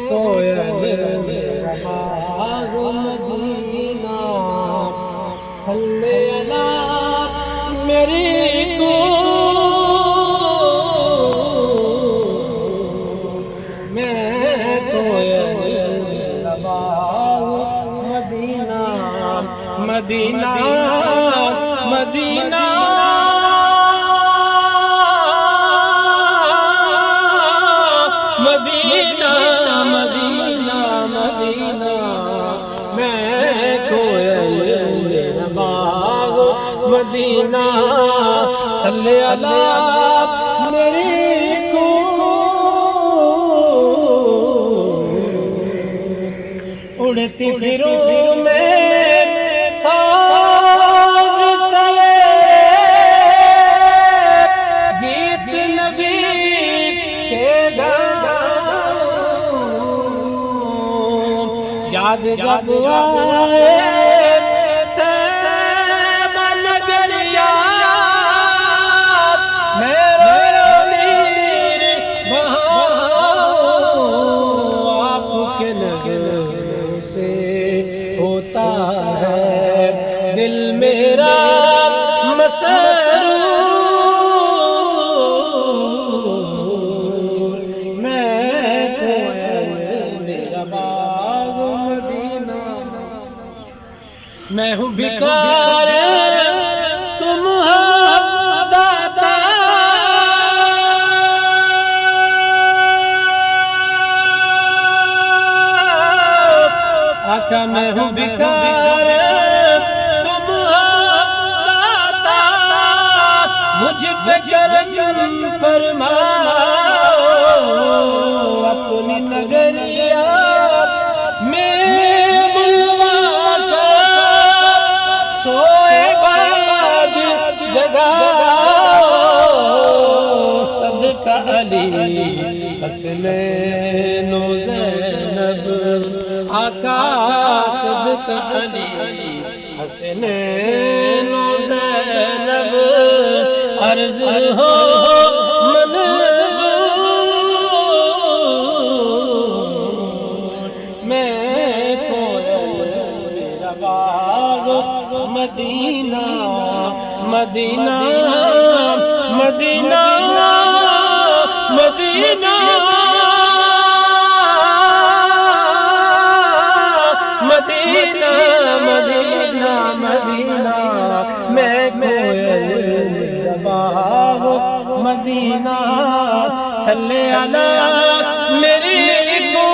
کوئل میرا باغ مدینہ صلی اللہ میری کو میں کوئل میرا باغ مدینہ مدینہ مدینہ مدینہ مدینہ مدینہ میں کوئل میرا باغ مدینہ صلی اللہ میری کو اڑتی پھروں میں ساج سویرے گیت نبی کے یاد جب آئے طیبہ نگریا میرا میر بہاؤ آپ کے نگر سے ہوتا ہے دل میرا مسرور میں کوئل میرا باغ مدینہ میں ہوں بیکار تم ہو داتا آقا میں ہوں بیکار تم ہو داتا مجھ پہ کرم فرماؤ اپنی نگریا میں بلوا کر سوئے بعد جگاؤ صدقہ علی حسنین و زینب آقا صدقہ علی حسنین و زینب عرض ہو مدینہ مدینہ مدینہ مدینہ مدینہ مدینہ مدینہ میں کوئل میرا باغ مدینہ صلی اللہ میری کو